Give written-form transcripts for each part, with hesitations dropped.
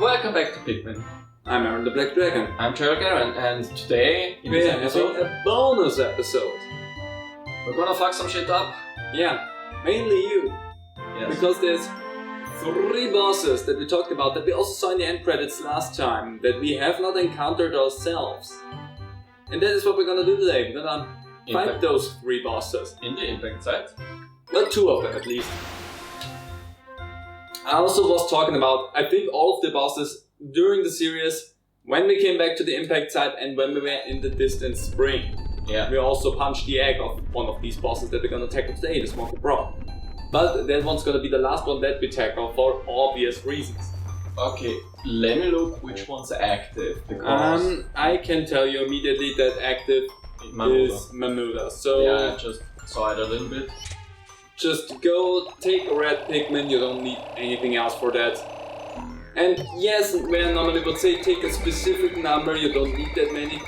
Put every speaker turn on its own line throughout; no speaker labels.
Welcome back to Pikmin.
I'm Aaron the Black Dragon.
I'm JarylGaren, and today, in this episode,
a bonus episode.
we're gonna fuck some shit up.
Yeah, mainly you.
Yes.
Because there's 3 bosses that we talked about that we also saw in the end credits last time that we have not encountered ourselves. And that is what we're gonna do today. We're gonna fight those 3 bosses.
In the impact site.
Well, 2 of them at least. I also was talking about, I think, all of the bosses during the series when we came back to the impact site and when we were in the distant spring.
Yeah.
We also punched the egg of one of these bosses that we're gonna tackle today, the Smoky Bro. But that one's gonna be the last one that we tackle for obvious reasons.
Okay, let me look which one's active, because...
I can tell you immediately that active is Mammoda. So
yeah, I just saw it a little bit.
just go take a red Pikmin, you don't need anything else for that. And yes, where normally would say take a specific number, you don't need that many.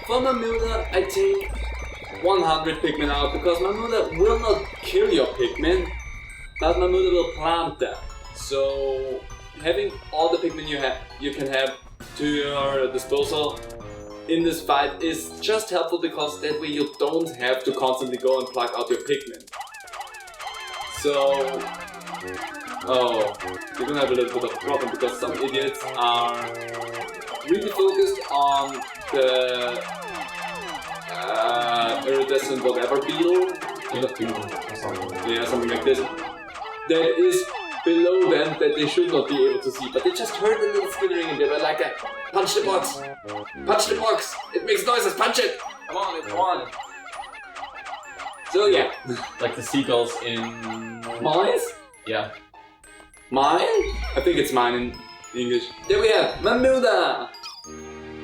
For Mammoda, I take 100 Pikmin out, because Mammoda will not kill your Pikmin, but Mammoda will plant them. So having all the Pikmin you can have to your disposal in this fight is just helpful, because that way you don't have to constantly go and pluck out your Pikmin. So, you're gonna have a little bit of a problem, because some idiots are really focused on the iridescent whatever beetle. Yeah, something like this. That is below them that they should not be able to see, but they just heard a little skittering and they were like, punch the box! Punch the box! It makes noises, punch it! Come on, come on! So yeah.
Like the seagulls in...
Mines?
Yeah.
Mine? I think it's mine in English. There we have Mammoda!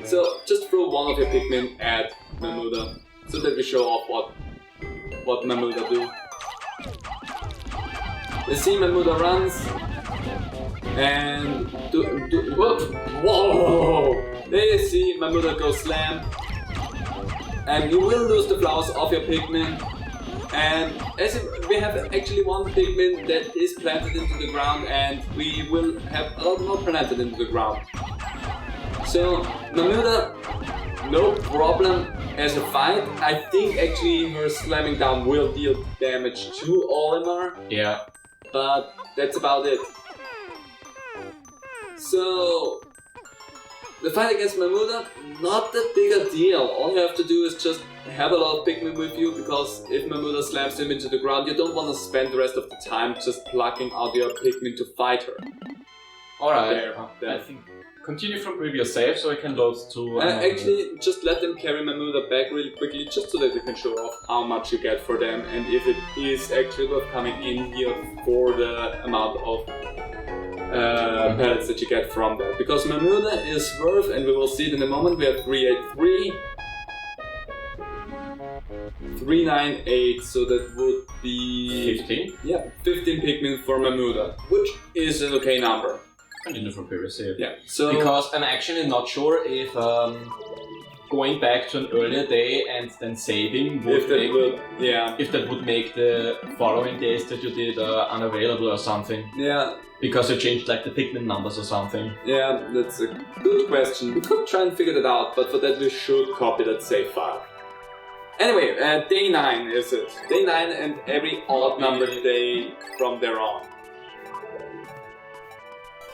So just throw one of your Pikmin at Mammoda, so that we show off what Mammoda do. Let's see, Mammoda runs and whoa! There you see Mammoda go slam, and you will lose the flowers off your Pikmin. And we have actually one Pikmin that is planted into the ground, and we will have a lot more planted into the ground. So Mammoda, no problem as a fight. I think actually her slamming down will deal damage to Olimar.
Yeah.
But that's about it. So the fight against Mammoda, not that big a deal. All you have to do is just have a lot of Pikmin with you, because if Mammoda slams him into the ground, you don't want to spend the rest of the time just plucking out your Pikmin to fight her.
Alright, I think continue from previous save so I can load to...
actually, just let them carry Mammoda back really quickly, just so that you can show off how much you get for them, and if it is actually worth coming in here for the amount of pellets that you get from that. Because Mammoda is worth, and we will see it in a moment, we have 383, 398, so that would be...
15?
Yeah, 15 Pikmin for Mammoda, which is an okay number.
Continue from previous save.
Yeah, so...
Because I'm actually not sure if going back to an earlier day and then saving would if that would make the following days that you did unavailable or something.
Yeah.
Because you changed like the Pikmin numbers or something.
Yeah, that's a good question. We could try and figure that out, but for that we should copy that save file. Anyway, day 9 is it. Day 9 and every odd numbered day from there on.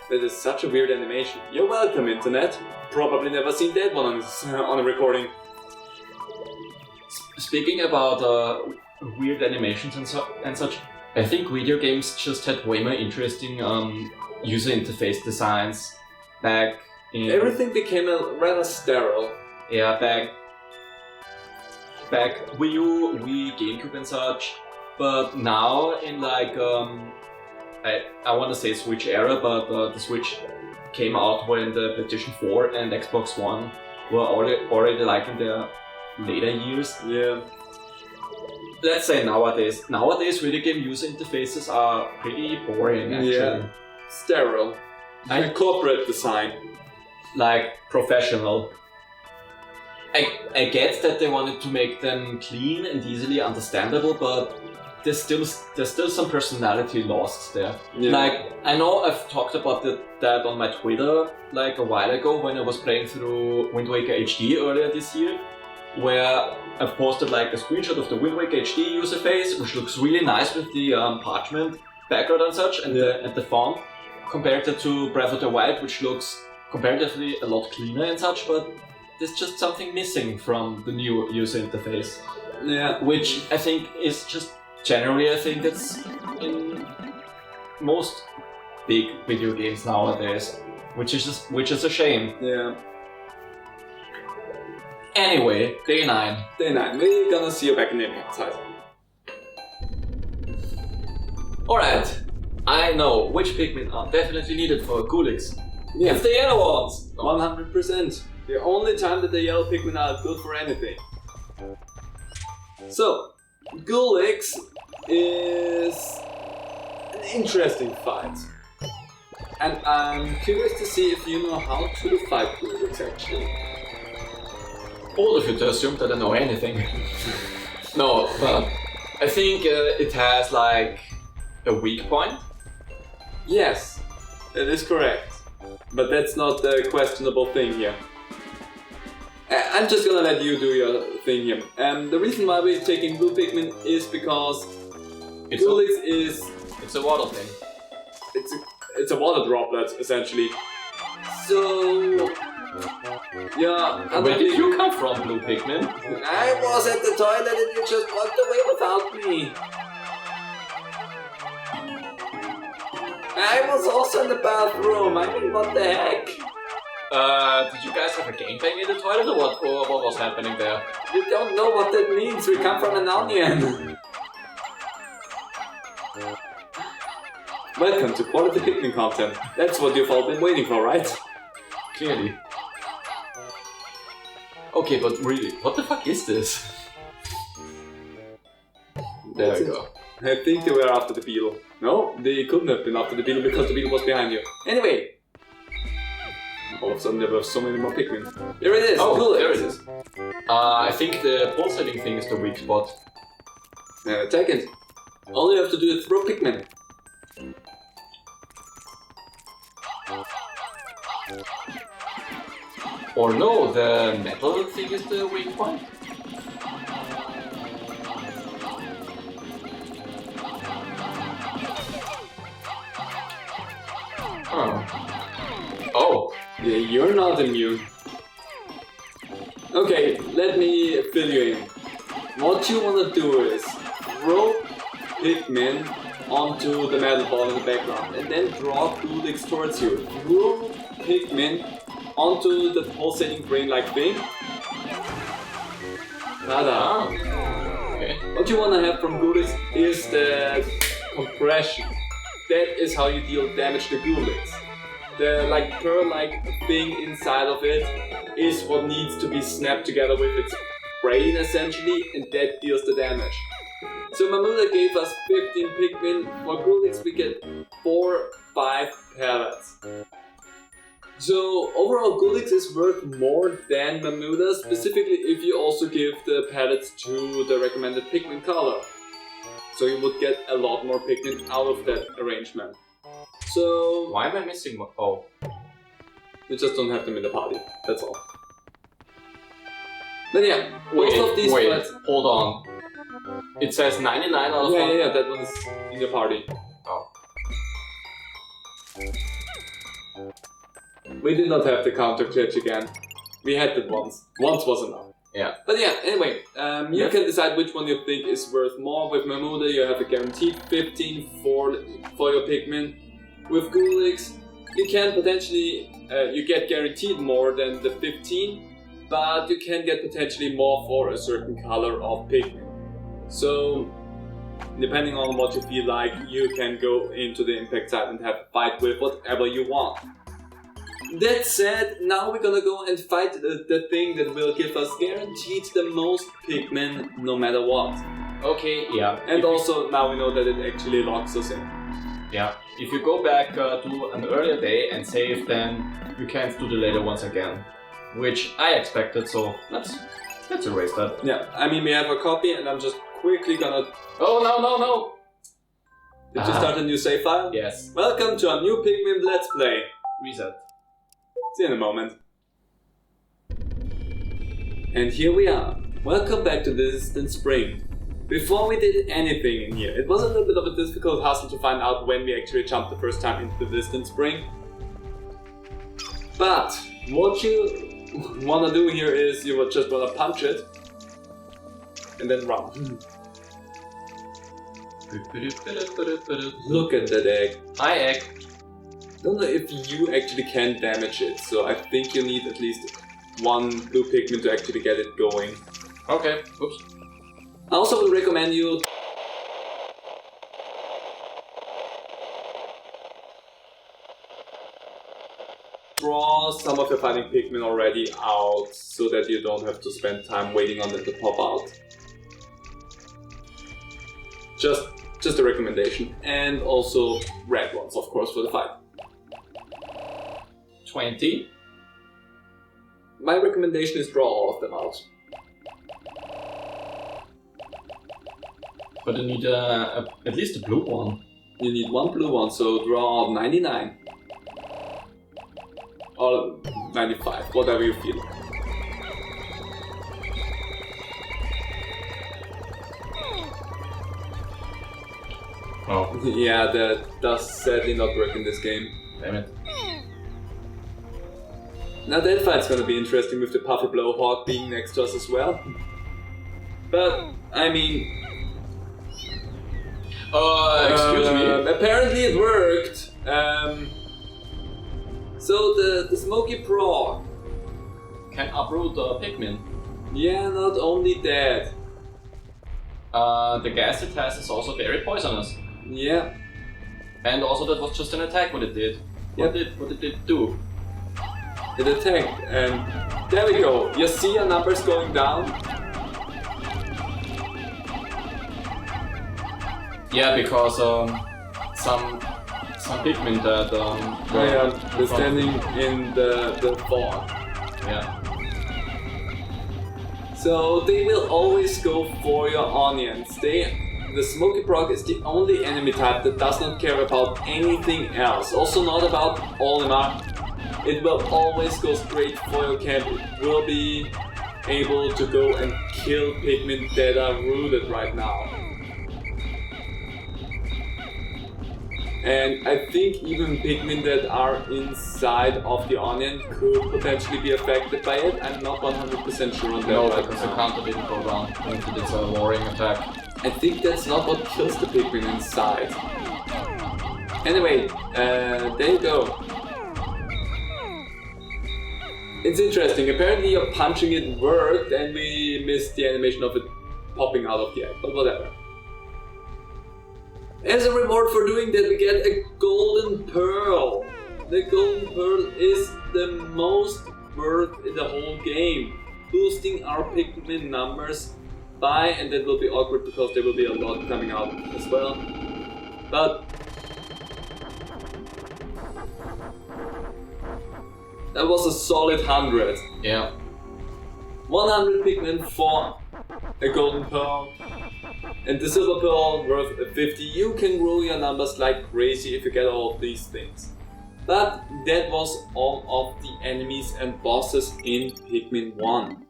That is such a weird animation. You're welcome, internet. Probably never seen that one on a recording.
Speaking about weird animations and such, I think video games just had way more interesting user interface designs back in...
Everything became rather sterile.
Yeah, back Wii U, Wii, GameCube and such. But now in like... I want to say Switch era, but the Switch came out when the PlayStation 4 and Xbox One were already like in their later years.
Yeah.
Let's say nowadays video game user interfaces are pretty boring actually.
Yeah. Sterile. And corporate design.
Like professional. I get that they wanted to make them clean and easily understandable, but there's still some personality lost there.
Yeah.
Like, I know I've talked about that on my Twitter like a while ago when I was playing through Wind Waker HD earlier this year, where I've posted like a screenshot of the Wind Waker HD user face, which looks really nice with the parchment background and such, and the font, compared it to Breath of the Wild, which looks comparatively a lot cleaner and such, but there's just something missing from the new user interface.
Yeah.
Which I think is just generally a thing that's in most big video games nowadays, which is a shame.
Yeah.
Anyway, day 9.
Day 9. We're gonna see you back in the impact side.
Alright, I know which Pikmin are definitely needed for Ghoulix.
Yeah.
It's the yellow ones!
100%. The only time that the yellow Pikmin are good for anything. So, Ghoulix is an interesting fight. And I'm curious to see if you know how to fight Ghoulix actually.
Bold of you to assume that I know anything. No, but I think it has like a weak point.
Yes, that is correct. But that's not the questionable thing here. I'm just gonna let you do your thing here. The reason why we're taking blue Pikmin is because Ghoulix is...
It's a water thing.
It's a water droplet, essentially. So... Yeah...
Where did you come from, blue Pikmin?
I was at the toilet and you just walked away without me. I was also in the bathroom, I mean, what the heck?
Did you guys have a gangbang in the toilet or what was happening there?
You don't know what that means, we come from an onion. Welcome to quality Pikmin content. That's what you've all been waiting for, right?
Clearly. Okay, but really, what the fuck is this? There we go.
I think they were after the beetle. No, they couldn't have been after the beetle because the beetle was behind you. Anyway! All of a sudden there were so many more Pikmin. There it is!
Oh,
Ghoulix.
there it is. I think the pulsating thing is the weak spot.
Take it. All you have to do is throw Pikmin.
Or no, the metal thing is the weak point. Oh.
Yeah, you're not immune. Okay, let me fill you in. What you wanna do is throw Pikmin onto the metal ball in the background and then draw Ghoulix towards you. Throw Pikmin onto the pulsating brain-like thing. Tada!
Okay.
What you wanna have from Ghoulix is the compression. That is how you deal damage to Ghoulix. The like pearl-like thing inside of it is what needs to be snapped together with its brain essentially, and that deals the damage. So Mammoda gave us 15 Pikmin, for Ghoulix we get 4-5 pellets. So overall Ghoulix is worth more than Mammoda, specifically if you also give the pellets to the recommended Pikmin color. So you would get a lot more Pikmin out of that arrangement. So...
Why am I missing one? Oh.
You just don't have them in the party, that's all. But yeah, most of these flats...
hold on. It says 99 out of 1?
Yeah, that one's in the party.
Oh.
We did not have the counter glitch again. We had that once. Once was enough.
Yeah.
But yeah, anyway, you can decide which one you think is worth more. With Mammoda you have a guaranteed 15 for your Pikmin. With Ghoulix, you can potentially, you get guaranteed more than the 15, but you can get potentially more for a certain color of Pikmin. So, depending on what you feel like, you can go into the impact side and have a fight with whatever you want. That said, now we're gonna go and fight the thing that will give us guaranteed the most Pikmin no matter what.
Okay, yeah.
And also, now we know that it actually locks us in.
Yeah. If you go back to an earlier day and save, then you can't do the later ones again. Which I expected, so let's erase that.
Yeah, I mean we have a copy and I'm just quickly gonna...
Oh, no!
Did you start a new save file?
Yes.
Welcome to a new Pikmin Let's Play.
Reset.
See you in a moment. And here we are. Welcome back to the distant spring. Before we did anything in here, it was a little bit of a difficult hustle to find out when we actually jumped the first time into the distant spring. But what you wanna do here is you just wanna punch it and then run. Look at that egg.
Hi, egg.
Don't know if you actually can damage it, so I think you need at least one blue Pikmin to actually get it going.
Okay, oops.
I also would recommend you draw some of your fighting Pikmin already out so that you don't have to spend time waiting on them to pop out. Just a recommendation. And also red ones, of course, for the fight.
20.
My recommendation is draw all of them out.
But you need at least a blue one.
You need one blue one, so draw out 99. Or 95, whatever you feel.
Oh.
Yeah, that does sadly not work in this game.
Damn it.
Now that fight's gonna be interesting with the Puffy Blowhawk being next to us as well. But, I mean...
excuse me?
Apparently it worked. So the Smoky Frog
Can uproot Pikmin.
Yeah, not only that.
The gas it has is also very poisonous.
Yeah.
And also that was just an attack what it did.
Yep.
What did it do?
It attacked, and there we go. You see your numbers going down?
Yeah, because some Pikmin that
They're standing in the fog.
Yeah.
So they will always go for your onions. The Smoky Frog is the only enemy type that does not care about anything else. Also not about Olimar. It will always go straight for your camp. It will be able to go and kill Pikmin that are rooted right now. And I think even Pikmin that are inside of the onion could potentially be affected by it. I'm not 100% sure on that
No,
right
because the
now.
counter didn't go down. It's a warring attack.
I think that's not what kills the Pikmin inside. Anyway, there you go. It's interesting. Apparently your punching it worked and we missed the animation of it popping out of the egg, but whatever. As a reward for doing that, we get a golden pearl. The golden pearl is the most worth in the whole game, boosting our Pikmin numbers by, and that will be awkward because there will be a lot coming out as well. But that was a solid 100.
Yeah.
100 Pikmin for a golden pearl. And the silver pearl worth 50. You can grow your numbers like crazy if you get all of these things. But that was all of the enemies and bosses in Pikmin 1.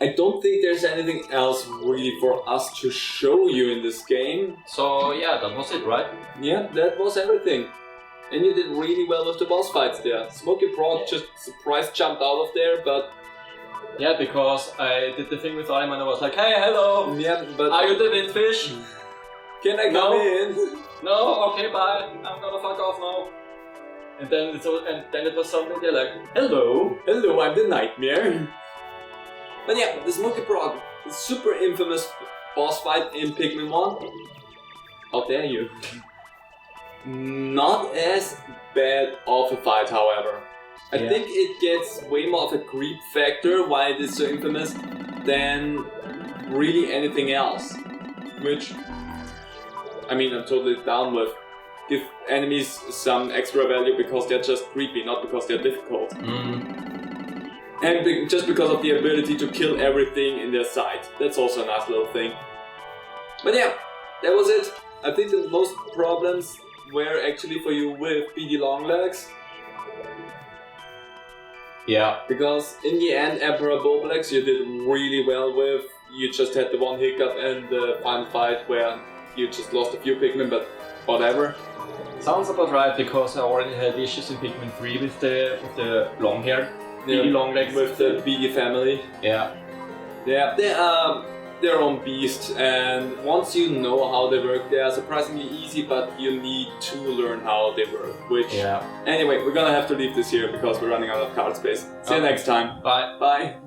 I don't think there's anything else really for us to show you in this game.
So yeah, that was it, right?
Yeah, that was everything. And you did really well with the boss fights there. Smoky Frog just surprise jumped out of there, but...
Yeah, because I did the thing with Alim and I was like, hey, hello!
Yeah, but...
Are you the windfish?
Can I come in?
No, okay, bye. I'm gonna fuck off now. And then it was something they're like, hello.
Hello, I'm the nightmare. But yeah, the Smoky Frog, the super infamous boss fight in Pikmin 1. How dare you? Not as bad of a fight, however. I think it gets way more of a creep factor why it is so infamous than really anything else. Which, I mean, I'm totally down with. Give enemies some extra value because they're just creepy, not because they're difficult. And just because of the ability to kill everything in their sight. That's also a nice little thing. But yeah, that was it. I think the most problems were actually for you with BD Longlegs.
Yeah.
Because in the end, Emperor Boblex you did really well with. You just had the one hiccup in the final fight where you just lost a few Pikmin, but whatever.
Sounds about right, because I already had issues in Pikmin 3 with the long hair. BD Longlegs.
With the BD family.
Yeah.
Yeah, they are their own beast, and once you know how they work, they are surprisingly easy, but you need to learn how they work. Which,
yeah.
Anyway, we're gonna have to leave this here because we're running out of card space. See you next time.
Bye.
Bye.